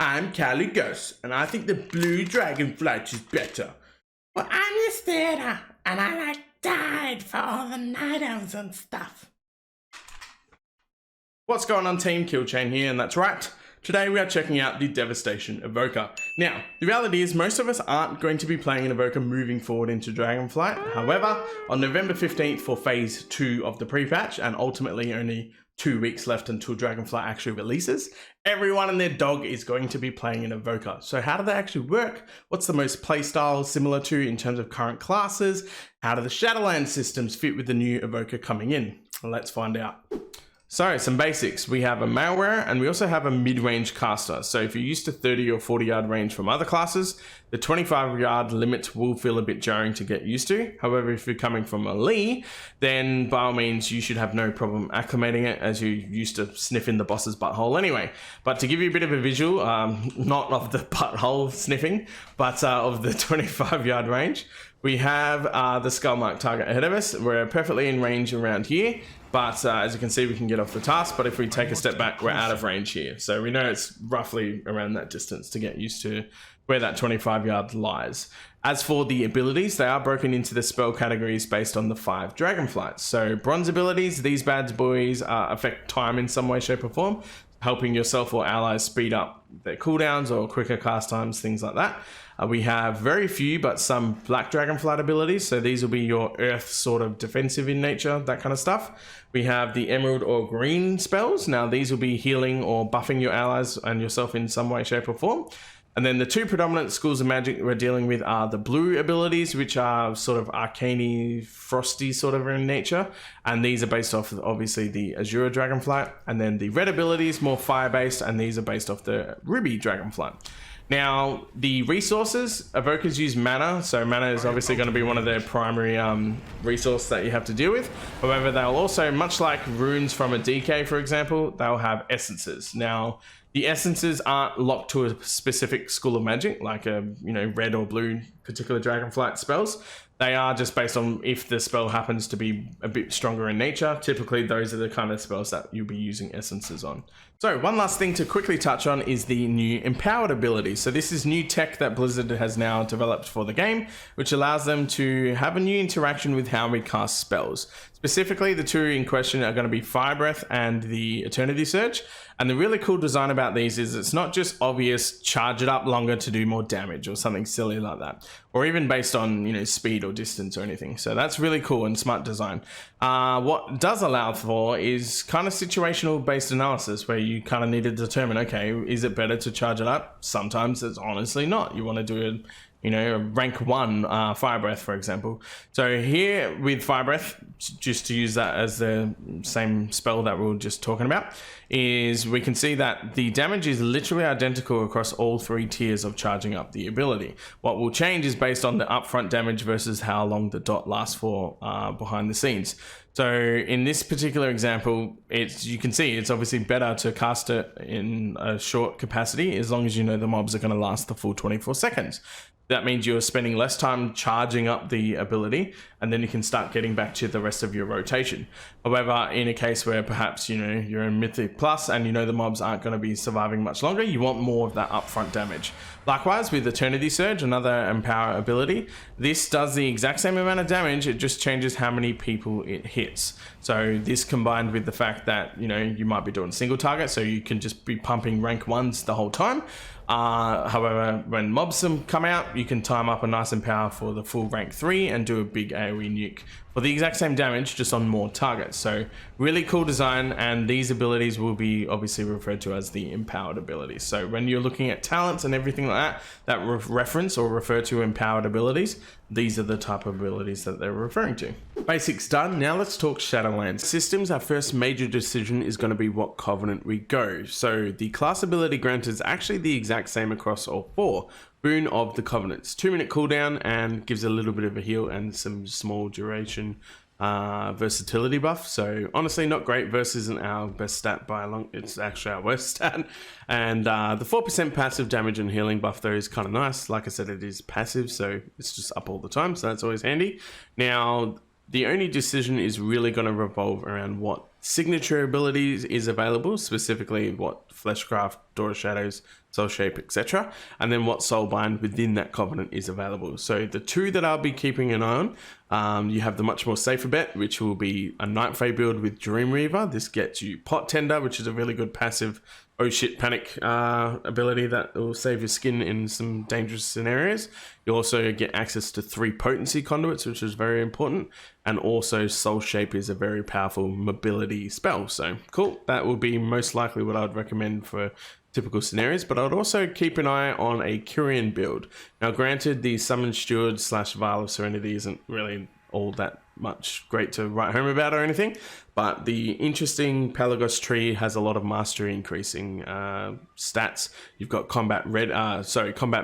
I'm Caligos, and I think the blue dragonflight is better. Well, I'm just theater, and I like died for all the night elves and stuff. What's going on, team? Killchain here, and that's right. Today we are checking out the Devastation Evoker. Now, the reality is most of us aren't going to be playing an Evoker moving forward into Dragonflight. However, on November 15th for Phase 2 of the pre-patch, and ultimately only 2 weeks left until Dragonflight actually releases, everyone and their dog is going to be playing an Evoker. So how do they actually work? What's the most playstyle similar to in terms of current classes? How do the Shadowlands systems fit with the new Evoker coming in? Well, let's find out. So some basics, we have a malware and we also have a mid-range caster. So if you're used to 30 or 40 yard range from other classes, the 25 yard limit will feel a bit jarring to get used to. However, if you're coming from a Lee, then by all means, you should have no problem acclimating it as you're used to sniffing the boss's butthole anyway. But to give you a bit of a visual, not of the butthole sniffing, but of the 25 yard range, we have the skull mark target ahead of us. We're perfectly in range around here. But as you can see, we can get off the task, but if we take a step back, we're out of range here. So we know it's roughly around that distance to get used to where that 25 yard lies. As for the abilities, they are broken into the spell categories based on the 5 Dragonflights. So bronze abilities, these bad boys affect time in some way, shape or form, helping yourself or allies speed up their cooldowns or quicker cast times, things like that. We have very few, but some black dragonflight abilities. So these will be your earth sort of defensive in nature, that kind of stuff. We have the emerald or green spells. Now these will be healing or buffing your allies and yourself in some way, shape or form. And then the 2 predominant schools of magic we're dealing with are the blue abilities, which are sort of arcane frosty sort of in nature. And these are based off of obviously the Azure Dragonflight. And then the red abilities, more fire based, and these are based off the Ruby Dragonflight. Now, the resources, Evokers use mana, so mana is obviously going to be one of their primary resource that you have to deal with. However, they'll also, much like runes from a DK, for example, they'll have essences. Now, the essences aren't locked to a specific school of magic, like a red or blue particular Dragonflight spells. They are just based on if the spell happens to be a bit stronger in nature. Typically, those are the kind of spells that you'll be using essences on. So one last thing to quickly touch on is the new empowered ability. So this is new tech that Blizzard has now developed for the game, which allows them to have a new interaction with how we cast spells. Specifically, the 2 in question are going to be Fire Breath and the Eternity Surge. And the really cool design about these is it's not just obvious charge it up longer to do more damage or something silly like that, or even based on speed or distance or anything. So that's really cool and smart design. What it does allow for is kind of situational based analysis, where you kind of need to determine, okay, is it better to charge it up? Sometimes it's honestly not. You want to do it, a rank 1 Fire Breath, for example. So here with Fire Breath, just to use that as the same spell that we were just talking about, is we can see that the damage is literally identical across all 3 tiers of charging up the ability. What will change is based on the upfront damage versus how long the dot lasts for behind the scenes. So in this particular example, you can see it's obviously better to cast it in a short capacity as long as the mobs are going to last the full 24 seconds. That means you're spending less time charging up the ability, and then you can start getting back to the rest of your rotation. However, in a case where perhaps you're in Mythic Plus and the mobs aren't going to be surviving much longer, you want more of that upfront damage. Likewise with Eternity Surge, another empower ability, this does the exact same amount of damage, it just changes how many people it hits. So this combined with the fact that you might be doing single target, so you can just be pumping rank 1s the whole time. However, when mobs come out, you can time up a nice empower for the full rank 3 and do a big AOE nuke for the exact same damage, just on more targets. So really cool design, and these abilities will be obviously referred to as the empowered abilities. So when you're looking at talents and everything like that reference or refer to empowered abilities, these are the type of abilities that they're referring to. Basics done, now let's talk Shadowlands Systems. Our first major decision is going to be what covenant we go. So the class ability grant is actually the exact same across all 4. Boon of the Covenants, 2-minute cooldown and gives a little bit of a heal and some small duration versatility buff. So honestly, not great. Verse isn't our best stat by a long, it's actually our worst stat. And the 4% passive damage and healing buff though is kind of nice. Like I said, it is passive, so it's just up all the time, so that's always handy. Now the only decision is really going to revolve around what signature abilities is available, specifically what Fleshcraft, Door of Shadows, Soul Shape, etc. And then what Soulbind within that covenant is available. So the two that I'll be keeping an eye on, you have the much more safer bet, which will be a Night Fae build with Dream Reaver. This gets you Pot Tender, which is a really good passive oh shit panic ability that will save your skin in some dangerous scenarios. You also get access to 3 potency conduits, which is very important, and also Soul Shape is a very powerful mobility spell. So cool, that will be most likely what I'd recommend for typical scenarios. But I'd also keep an eye on a Kyrian build. Now granted, the Summon Steward / Vial of Serenity isn't really all that much great to write home about or anything, but the interesting Pelagos tree has a lot of mastery increasing stats. You've got combat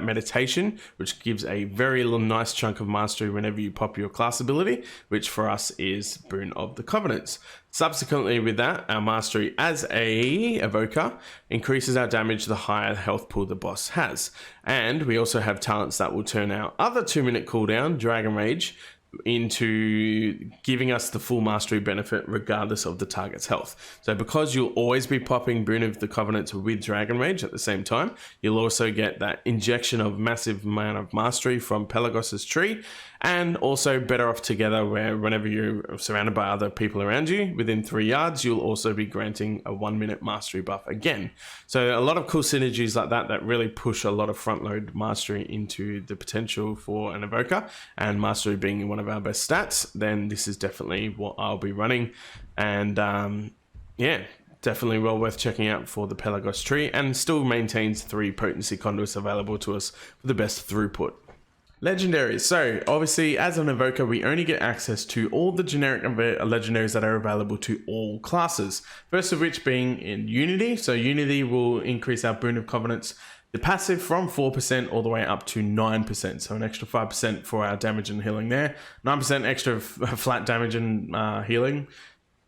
meditation, which gives a very nice chunk of mastery whenever you pop your class ability, which for us is Boon of the Covenants. Subsequently with that, our mastery as a evoker increases our damage the higher health pool the boss has. And we also have talents that will turn our other 2-minute cooldown, Dragon Rage, into giving us the full mastery benefit regardless of the target's health. So because you'll always be popping Boon of the Covenants with Dragon Rage at the same time, you'll also get that injection of massive amount of mastery from Pelagos's tree, and also Better Off Together, where whenever you're surrounded by other people around you within 3 yards, you'll also be granting a 1-minute mastery buff again. So a lot of cool synergies like that really push a lot of front load mastery into the potential for an evoker, and mastery being one of our best stats, then this is definitely what I'll be running. And yeah, definitely well worth checking out for the Pelagos tree, and still maintains 3 potency conduits available to us for the best throughput. Legendaries. So obviously as an evoker, we only get access to all the generic legendaries that are available to all classes. First of which being in Unity. So Unity will increase our Boon of Covenants, the passive, from 4% all the way up to 9%. So an extra 5% for our damage and healing there. 9% extra flat damage and healing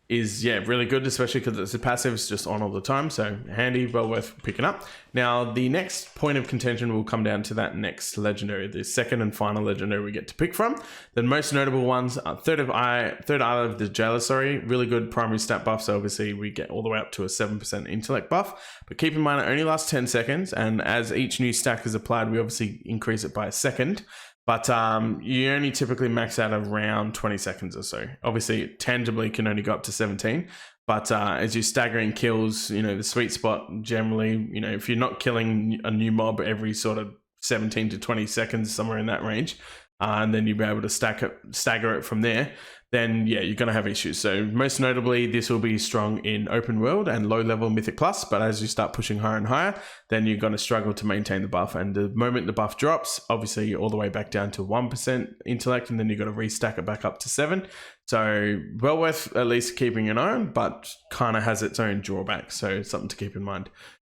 is, yeah, really good, especially because it's a passive, it's just on all the time. So handy, well worth picking up. Now, the next point of contention will come down to that next legendary, the second and final legendary we get to pick from. The most notable ones are Third Eye of the Jailer, really good primary stat buff. So obviously we get all the way up to a 7% intellect buff, but keep in mind it only lasts 10 seconds. And as each new stack is applied, we obviously increase it by a second. But you only typically max out around 20 seconds or so. Obviously, it tangibly can only go up to 17. But as you're staggering kills, the sweet spot generally, if you're not killing a new mob every sort of 17 to 20 seconds, somewhere in that range, and then you'll be able to stagger it from there, then yeah, you're going to have issues. So most notably, this will be strong in open world and low level Mythic Plus, but as you start pushing higher and higher, then you're going to struggle to maintain the buff. And the moment the buff drops, obviously all the way back down to 1% intellect, and then you've got to restack it back up to 7. So well worth at least keeping an eye on, but kind of has its own drawbacks. So something to keep in mind.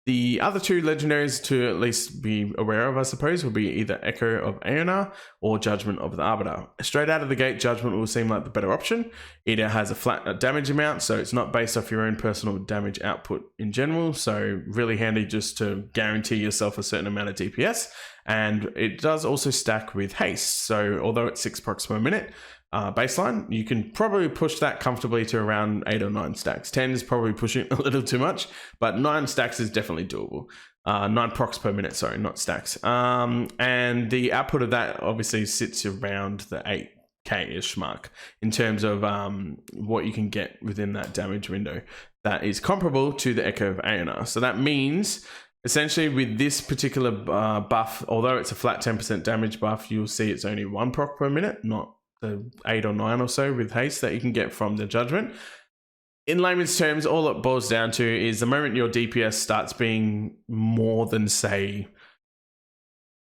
The other 2 legendaries to at least be aware of, I suppose, will be either Echo of Aeonar or Judgment of the Arbiter. Straight out of the gate, Judgment will seem like the better option. It has a flat damage amount, so it's not based off your own personal damage output in general, so really handy just to guarantee yourself a certain amount of DPS. And it does also stack with haste, so although it's 6 procs per minute, baseline, you can probably push that comfortably to around 8 or 9 stacks. 10 is probably pushing a little too much, but 9 stacks is definitely doable. 9 procs per minute, sorry, not stacks. And the output of that obviously sits around the 8k-ish mark in terms of what you can get within that damage window. That is comparable to the Echo of Aeonar. So that means essentially with this particular buff, although it's a flat 10% damage buff, you'll see it's only 1 proc per minute, not the 8 or 9 or so with haste that you can get from the Judgment. In layman's terms, all it boils down to is the moment your DPS starts being more than, say,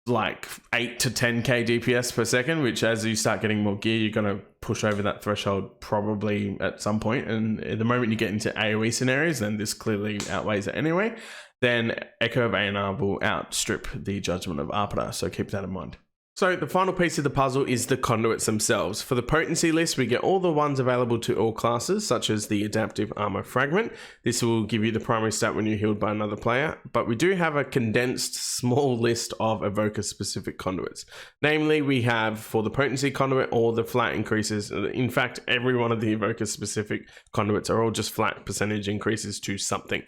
like 8 to 10k DPS per second, which as you start getting more gear, you're going to push over that threshold probably at some point. And the moment you get into AOE scenarios, then this clearly outweighs it anyway, then Echo of Aeonar will outstrip the Judgment of Arbiter. So keep that in mind. So the final piece of the puzzle is the conduits themselves. For the potency list, we get all the ones available to all classes, such as the Adaptive Armor Fragment. This will give you the primary stat when you're healed by another player, but we do have a condensed small list of evoker-specific conduits. Namely, we have for the potency conduit all the flat increases. In fact, every one of the evoker-specific conduits are all just flat percentage increases to something.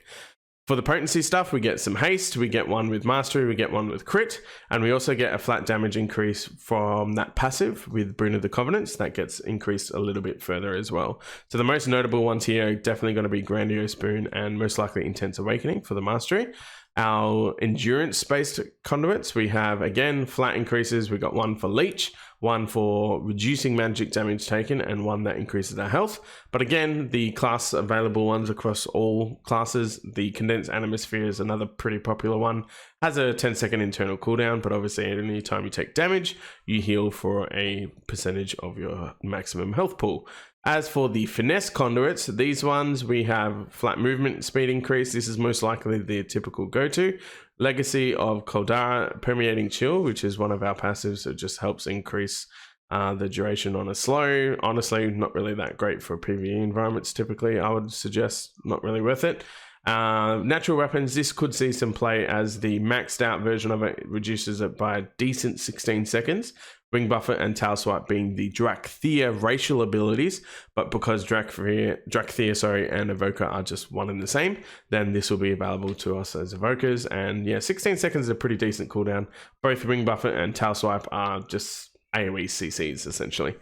For the potency stuff, we get some haste, we get one with mastery, we get one with crit, and we also get a flat damage increase from that passive with Boon of the Covenants. That gets increased a little bit further as well. So the most notable ones here are definitely going to be Grandiose Boon and most likely Intense Awakening for the mastery. Our endurance-based conduits, we have, again, flat increases. We got one for Leech, one for reducing magic damage taken, and one that increases our health. But again, the class available ones across all classes, the Condensed Animosphere is another pretty popular one. Has a 10-second internal cooldown, but obviously at any time you take damage, you heal for a percentage of your maximum health pool. As for the finesse conduits, these ones we have flat movement speed increase. This is most likely the typical go-to. Legacy of Caldara, Permeating Chill, which is one of our passives. It just helps increase the duration on a slow. Honestly, not really that great for PvE environments typically. I would suggest not really worth it. Natural weapons, this could see some play as the maxed out version of it reduces it by a decent 16 seconds. Ring Buffet and Tail Swipe being the Dracthyr racial abilities, but because Dracthyr and Evoker are just one and the same, then this will be available to us as Evokers. And yeah, 16 seconds is a pretty decent cooldown. Both Ring Buffet and Tail Swipe are just AOE CCs essentially.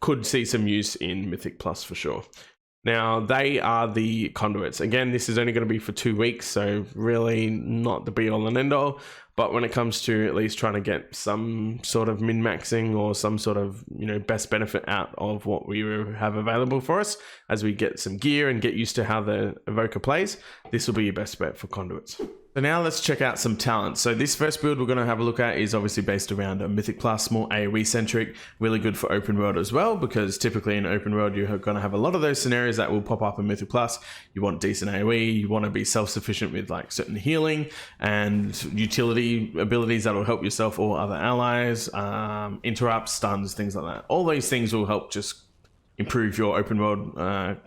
Could see some use in Mythic Plus for sure. Now, they are the conduits. Again, this is only going to be for 2 weeks, so really not the be-all and end-all. But when it comes to at least trying to get some sort of min-maxing or some sort of, best benefit out of what we have available for us as we get some gear and get used to how the Evoker plays, this will be your best bet for conduits. So now let's check out some talents. So this first build we're going to have a look at is obviously based around a Mythic Plus, more AoE centric, really good for open world as well, because typically in open world you're going to have a lot of those scenarios that will pop up in Mythic Plus. You want decent AoE, you want to be self-sufficient with like certain healing and utility abilities that will help yourself or other allies, interrupts, stuns, things like that. All these things will help just improve your open world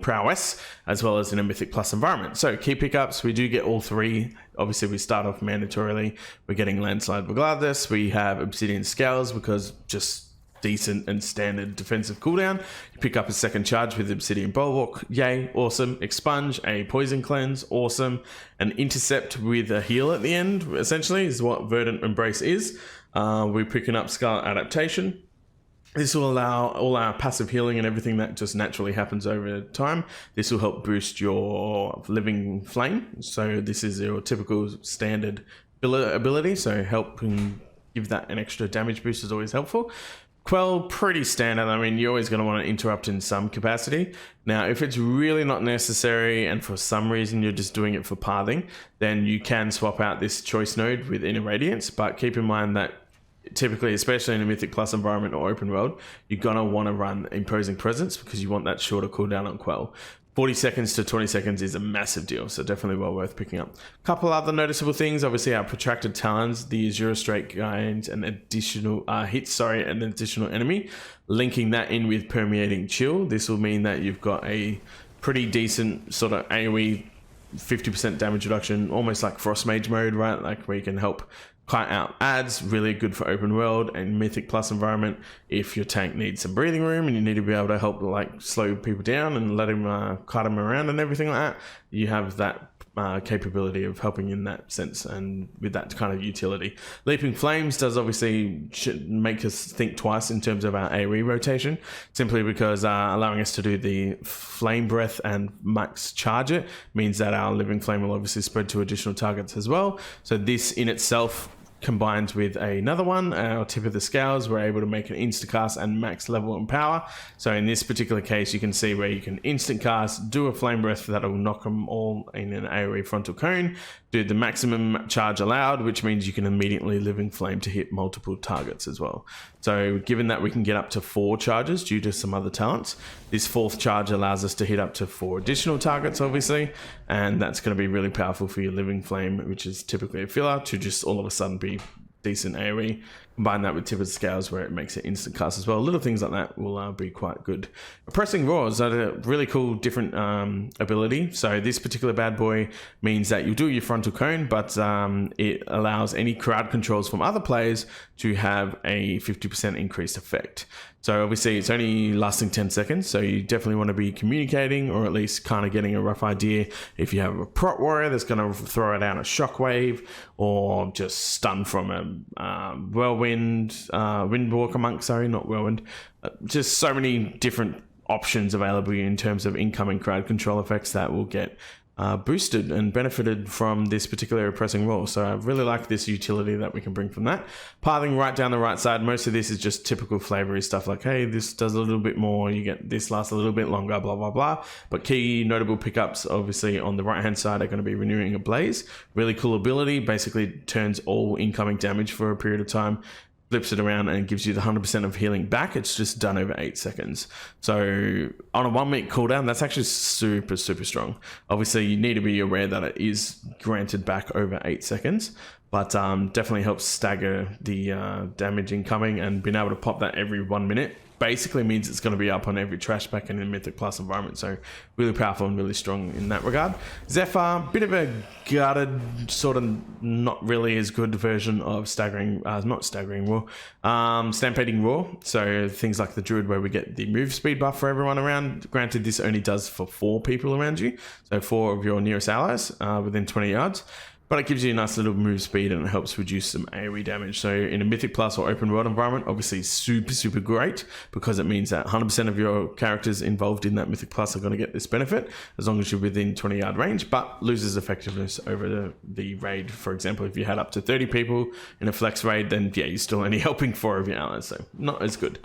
prowess as well as in a Mythic Plus environment. So key pickups, we do get all three. Obviously we start off mandatorily. We're getting Landslide regardless. We have Obsidian Scales because just decent and standard defensive cooldown. You pick up a second charge with Obsidian Bulwark, yay, awesome. Expunge, a Poison Cleanse, awesome. An Intercept with a heal at the end, essentially, is what Verdant Embrace is. We're picking up Scarlet Adaptation. This will allow all our passive healing and everything that just naturally happens over time. This will help boost your Living Flame. So this is your typical standard ability. So helping give that an extra damage boost is always helpful. Quell, pretty standard. I mean, you're always going to want to interrupt in some capacity. Now, if it's really not necessary and for some reason you're just doing it for pathing, then you can swap out this choice node with Inner Radiance. But keep in mind that typically, especially in a Mythic Plus environment or open world, you're going to want to run Imposing Presence because you want that shorter cooldown on Quell. 40 seconds to 20 seconds is a massive deal, so definitely well worth picking up. A couple other noticeable things, obviously our Protracted Talons, the Azure Strike gains an additional an additional enemy. Linking that in with Permeating Chill, this will mean that you've got a pretty decent sort of AoE 50% damage reduction, almost like Frost Mage mode, right? Like where you can help cut out ads, really good for open world and Mythic Plus environment. If your tank needs some breathing room and you need to be able to help like slow people down and let him cut them around and everything like that, you have that capability of helping in that sense and with that kind of utility. Leaping Flames does obviously make us think twice in terms of our AoE rotation, simply because allowing us to do the Flame Breath and max charge it means that our Living Flame will obviously spread to additional targets as well. So this in itself combined with another one, our Tip of the Scales, we're able to make an instacast and max level and power. So in this particular case, you can see where you can instant cast, do a Flame Breath that'll knock them all in an AoE frontal cone, do the maximum charge allowed, which means you can immediately Living Flame to hit multiple targets as well. So given that we can get up to 4 charges due to some other talents, this 4th charge allows us to hit up to 4 additional targets, obviously, and that's going to be really powerful for your Living Flame, which is typically a filler, to just all of a sudden be decent AoE. Combine that with tip of the scales where it makes it instant cast as well. Little things like that will be quite good. Pressing roars are a really cool different ability. So this particular bad boy means that you'll do your frontal cone, but it allows any crowd controls from other players to have a 50% increased effect. So obviously it's only lasting 10 seconds, so you definitely want to be communicating, or at least kind of getting a rough idea if you have a prot warrior that's going to throw it out a shockwave, or just stun from a whirlwind, windwalker monk, sorry, not whirlwind. Just so many different options available in terms of incoming crowd control effects that will get boosted and benefited from this particular pressing roll. So I really like this utility that we can bring from that. Pathing right down the right side, most of this is just typical flavory stuff like, hey, this does a little bit more, you get this lasts a little bit longer, blah, blah, blah. But key notable pickups, obviously on the right hand side, are going to be Renewing Ablaze. Really cool ability, basically turns all incoming damage for a period of time, flips it around and gives you the 100% of healing back. It's just done over 8 seconds. So on a 1 minute cooldown, that's actually super, super strong. Obviously, you need to be aware that it is granted back over 8 seconds, but definitely helps stagger the damage incoming, and being able to pop that every 1 minute basically means it's going to be up on every trash pack in a Mythic Plus environment. So really powerful and really strong in that regard. Zephyr, bit of a gutted, sort of not really as good version of Stampeding Roar. So things like the Druid, where we get the move speed buff for everyone around. Granted, this only does for 4 people around you, so 4 of your nearest allies within 20 yards. But it gives you a nice little move speed, and it helps reduce some AOE damage. So in a Mythic Plus or open world environment, obviously super, super great, because it means that 100% of your characters involved in that Mythic Plus are going to get this benefit, as long as you're within 20 yard range, but loses effectiveness over the raid. For example, if you had up to 30 people in a flex raid, then yeah, you're still only helping 4 of your allies, so not as good.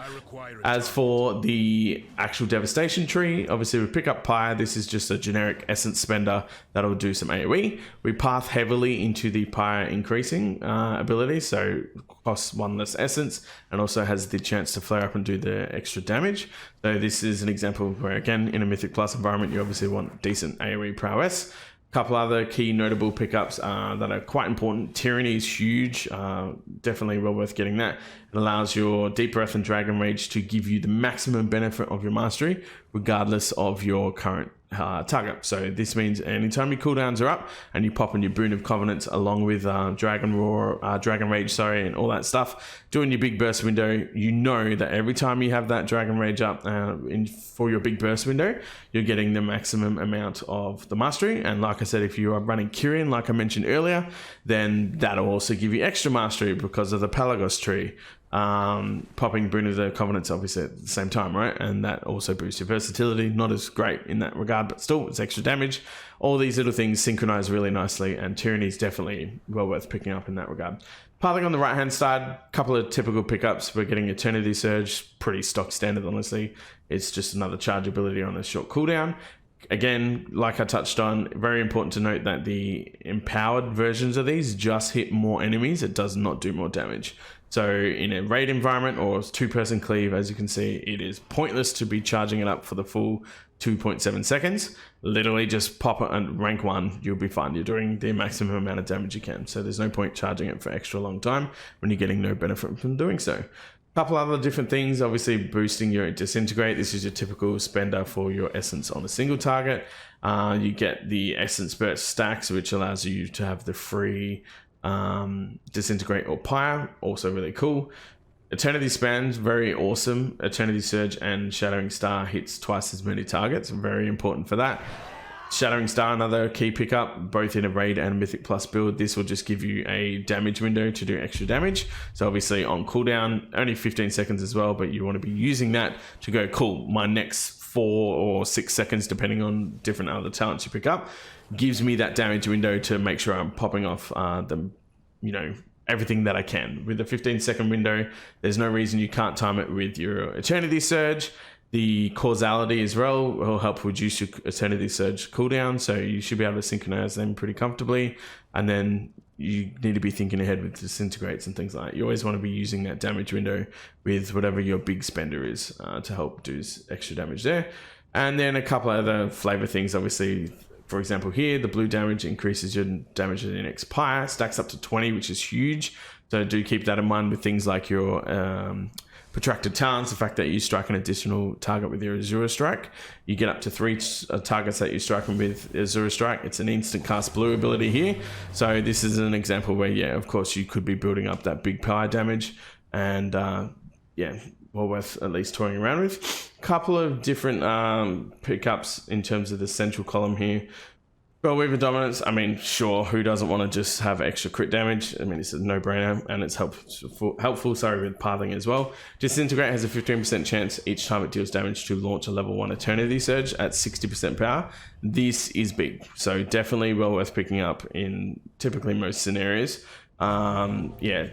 As for the actual devastation tree, obviously we pick up Pyre. This is just a generic essence spender that'll do some AOE. We path heavily into the Pyre increasing ability, so costs 1 less essence, and also has the chance to flare up and do the extra damage. So this is an example where, again, in a Mythic Plus environment, you obviously want decent AOE prowess. Couple other key notable pickups that are quite important. Tyranny is huge, definitely well worth getting that. It allows your Deep Breath and Dragon Rage to give you the maximum benefit of your mastery, regardless of your current target. So this means anytime your cooldowns are up and you pop in your Boon of Covenants along with Dragon Rage, and all that stuff, doing your big burst window, you know that every time you have that Dragon Rage up for your big burst window, you're getting the maximum amount of the mastery. And like I said, if you are running Kyrian, like I mentioned earlier, then that'll also give you extra mastery because of the Pelagos tree. Popping Boon of the Covenants obviously at the same time, right? And that also boosts your versatility. Not as great in that regard, but still it's extra damage. All these little things synchronize really nicely, and Tyranny is definitely well worth picking up in that regard. Pathing on the right hand side, couple of typical pickups. We're getting Eternity Surge, pretty stock standard honestly. It's just another charge ability on a short cooldown. Again, like I touched on, very important to note that the empowered versions of these just hit more enemies. It does not do more damage. So in a raid environment or 2-person cleave, as you can see, it is pointless to be charging it up for the full 2.7 seconds. Literally just pop it and rank 1, you'll be fine. You're doing the maximum amount of damage you can. So there's no point charging it for extra long time when you're getting no benefit from doing so. Couple other different things, obviously boosting your Disintegrate. This is your typical spender for your essence on a single target. You get the essence burst stacks, which allows you to have the free Disintegrate or Pyre, also really cool. Eternity Spans, very awesome. Eternity Surge and Shattering Star hits twice as many targets, very important for that. Shattering Star, another key pickup, both in a raid and Mythic Plus build. This will just give you a damage window to do extra damage. So obviously on cooldown, only 15 seconds as well, but you want to be using that to go, cool, my next 4 or 6 seconds, depending on different other talents you pick up, gives me that damage window to make sure I'm popping off everything that I can. With a 15-second window, there's no reason you can't time it with your Eternity Surge. The causality as well will help reduce your Eternity Surge cooldown, so you should be able to synchronize them pretty comfortably. And then you need to be thinking ahead with Disintegrates and things like that. You always want to be using that damage window with whatever your big spender is to help do extra damage there. And then a couple other flavor things, obviously for example here, the blue damage increases your damage in the next pyre, stacks up to 20, which is huge. So do keep that in mind with things like your protracted talents, the fact that you strike an additional target with your Azure Strike. You get up to 3 targets that you're striking with Azure Strike. It's an instant cast blue ability here. So this is an example where, yeah, of course, you could be building up that big pyre damage. And yeah, well worth at least toying around with. Couple of different pickups in terms of the central column here. Well, Weaver Dominance, I mean, sure, who doesn't want to just have extra crit damage? I mean, it's a no-brainer, and it's helpful with pathing as well. Disintegrate has a 15% chance each time it deals damage to launch a level 1 Eternity Surge at 60% power. This is big, so definitely well worth picking up in typically most scenarios. Yeah,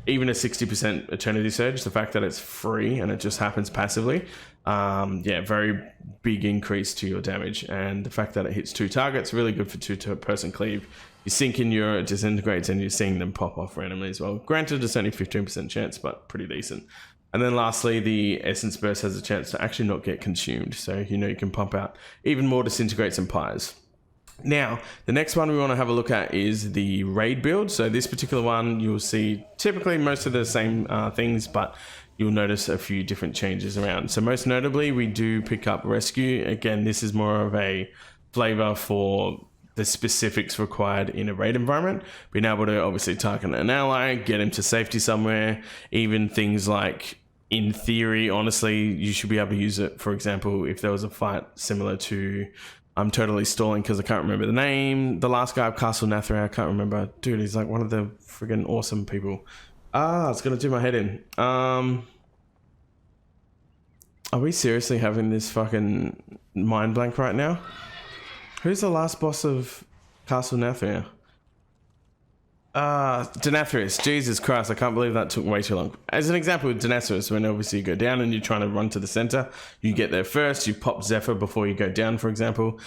even a 60% Eternity Surge, the fact that it's free and it just happens passively, yeah, very big increase to your damage, and the fact that it hits 2 targets, really good for 2-person cleave. You sink in your disintegrates and you're seeing them pop off randomly as well. Granted, it's only 15% chance, but pretty decent. And then lastly, the Essence Burst has a chance to actually not get consumed, so you know you can pump out even more disintegrates and pyres. Now, the next one we want to have a look at is the raid build. So this particular one, you'll see typically most of the same things, but you'll notice a few different changes around. So most notably, we do pick up Rescue. Again, this is more of a flavor for the specifics required in a raid environment. Being able to obviously target an ally, get him to safety somewhere, even things like, in theory, honestly, you should be able to use it. For example, if there was a fight similar to... I'm totally stalling because I can't remember the name. The last guy of Castle Nathria, I can't remember. Dude, he's like one of the friggin' awesome people. It's gonna do my head in. Are we seriously having this fucking mind blank right now? Who's the last boss of Castle Nathria? Denathrius. Jesus Christ, I can't believe that took way too long. As an example with Denathrius, when obviously you go down and you're trying to run to the center, you get there first, you pop Zephyr before you go down, for example,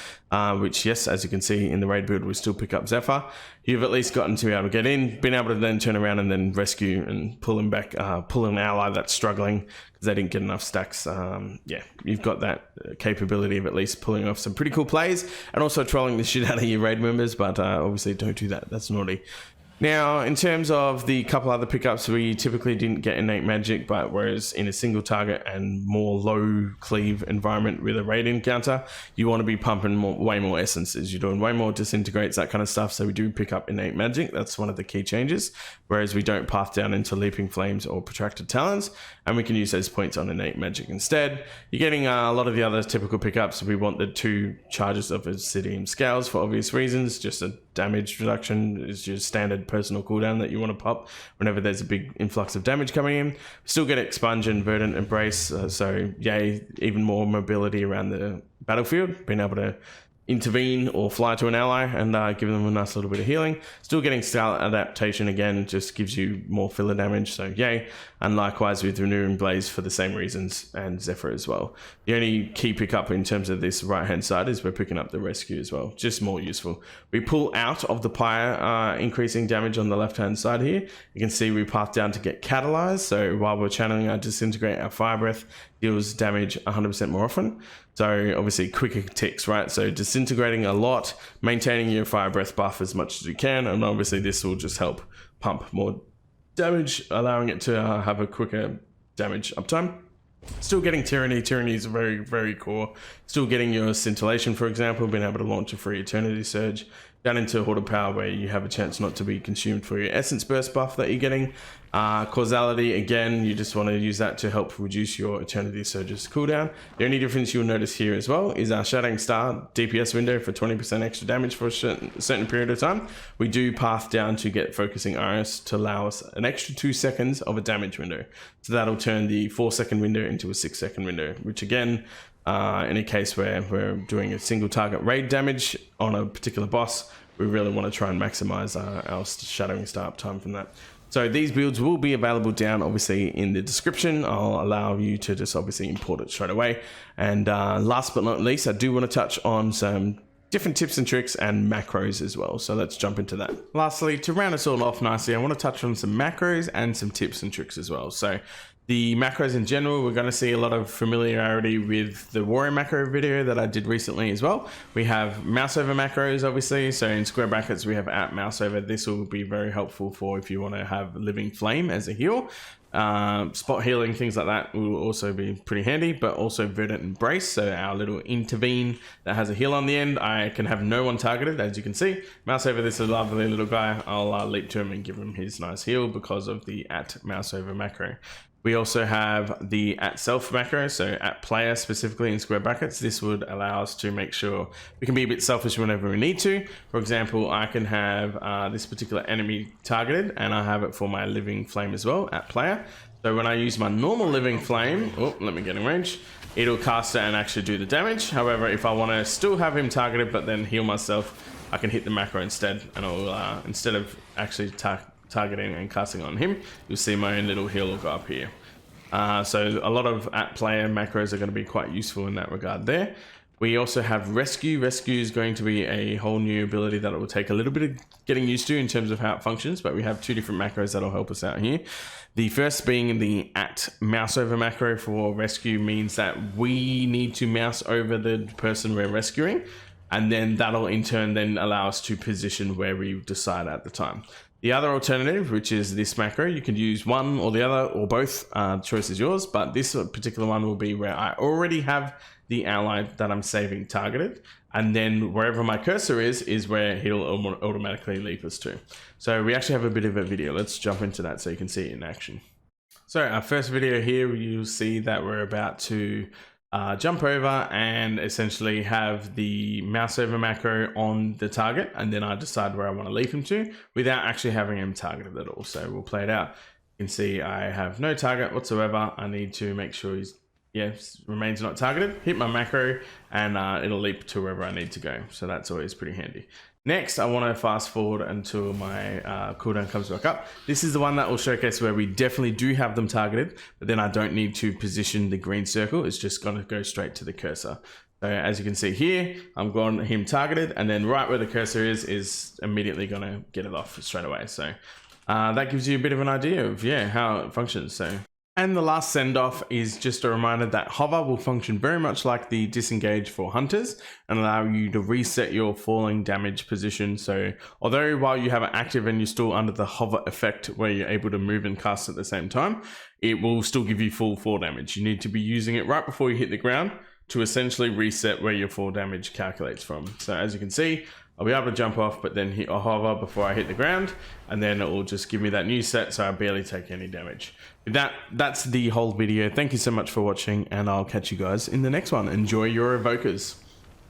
which, yes, as you can see in the raid build, we still pick up Zephyr. You've at least gotten to be able to get in, been able to then turn around and then rescue and pull him back, pull an ally that's struggling because they didn't get enough stacks. Yeah, you've got that capability of at least pulling off some pretty cool plays and also trolling the shit out of your raid members, but obviously don't do that. That's naughty. Now, in terms of the couple other pickups, we typically didn't get innate magic, but whereas in a single target and more low cleave environment with a raid encounter, you want to be pumping way more essences. You're doing way more disintegrates, that kind of stuff. So we do pick up innate magic. That's one of the key changes. Whereas we don't path down into leaping flames or protracted talons, and we can use those points on innate magic instead. You're getting a lot of the other typical pickups. We want the 2 charges of Obsidian Scales for obvious reasons. Just a damage reduction is your standard personal cooldown that you want to pop whenever there's a big influx of damage coming in. Still get Expunge and Verdant Embrace, so yay, even more mobility around the battlefield, being able to intervene or fly to an ally and give them a nice little bit of healing. Still getting Scarlet Adaptation again, just gives you more filler damage, so yay. And likewise with Renewing Blaze for the same reasons, and Zephyr as well. The only key pickup in terms of this right hand side is we're picking up the Rescue as well, just more useful. We pull out of the pyre, increasing damage on the left hand side here. You can see we path down to get Catalyzed, so while we're channeling our Disintegrate, our Fire Breath deals damage 100% more often. So obviously quicker ticks, right? So disintegrating a lot, maintaining your Fire Breath buff as much as you can, and obviously this will just help pump more damage, allowing it to have a quicker damage uptime. Still getting Tyranny. Tyranny is very, very core. Still getting your Scintillation, for example, being able to launch a free Eternity Surge down into Hoard of Power where you have a chance not to be consumed for your Essence Burst buff that you're getting. Causality, again, you just want to use that to help reduce your Eternity Surge's cooldown. The only difference you'll notice here as well is our Shattering Star DPS window for 20% extra damage for a certain period of time. We do path down to get Focusing Iris to allow us an extra 2 seconds of a damage window. So that'll turn the 4-second window into a 6-second window, which again, in a case where we're doing a single target raid damage on a particular boss, we really want to try and maximize our Shattering Star uptime from that. So these builds will be available down obviously in the description. I'll allow you to just obviously import it straight away. And last but not least, I do want to touch on some different tips and tricks and macros as well. So let's jump into that. Lastly, to round us all off nicely, I want to touch on some macros and some tips and tricks as well. So The macros in general, we're going to see a lot of familiarity with the warrior macro video that I did recently as well. We have mouse over macros, obviously. So in square brackets, we have at mouse over. This will be very helpful for if you want to have living flame as a heal. Spot healing, things like that will also be pretty handy, but also verdant embrace. So our little intervene that has a heal on the end. I can have no one targeted, as you can see. Mouse over this is a lovely little guy. I'll leap to him and give him his nice heal because of the at mouse over macro. We also have the at self macro, so at player specifically in square brackets. This would allow us to make sure we can be a bit selfish whenever we need to. For example, I can have this particular enemy targeted and I have it for my living flame as well at player. So when I use my normal living flame, oh, let me get in range, it'll cast it and actually do the damage. However, if I want to still have him targeted but then heal myself, I can hit the macro instead, and I'll, instead of actually targeting and casting on him, you'll see my own little heal will go up here. So a lot of at player macros are going to be quite useful in that regard there. We also have rescue. Rescue is going to be a whole new ability that it will take a little bit of getting used to in terms of how it functions, but we have two different macros that'll help us out here. The first being the at mouse over macro for rescue means that we need to mouse over the person we're rescuing, and then that'll in turn then allow us to position where we decide at the time. The other alternative, which is this macro, you can use one or the other or both, choice is yours, but this particular one will be where I already have the ally that I'm saving targeted, and then wherever my cursor is where he'll automatically leap us to. So we actually have a bit of a video. Let's jump into that so you can see it in action. So our first video here, you'll see that we're about to jump over and essentially have the mouse over macro on the target, and then I decide where I want to leap him to without actually having him targeted at all. So we'll play it out. You can see I have no target whatsoever. I need to make sure he's remains not targeted, hit my macro, and it'll leap to wherever I need to go. So that's always pretty handy. Next, I want to fast forward until my cooldown comes back up. This is the one that will showcase where we definitely do have them targeted, but then I don't need to position the green circle. It's just going to go straight to the cursor. So as you can see here, I'm going him targeted, and then right where the cursor is immediately going to get it off straight away. So that gives you a bit of an idea of how it functions. And the last send off is just a reminder that hover will function very much like the disengage for hunters and allow you to reset your falling damage position. So although while you have it active and you're still under the hover effect where you're able to move and cast at the same time, it will still give you full fall damage. You need to be using it right before you hit the ground to essentially reset where your fall damage calculates from. So as you can see, I'll be able to jump off, but then hit a hover before I hit the ground, and then it will just give me that new set, so I barely take any damage. With that, that's the whole video. Thank you so much for watching, and I'll catch you guys in the next one. Enjoy your evokers.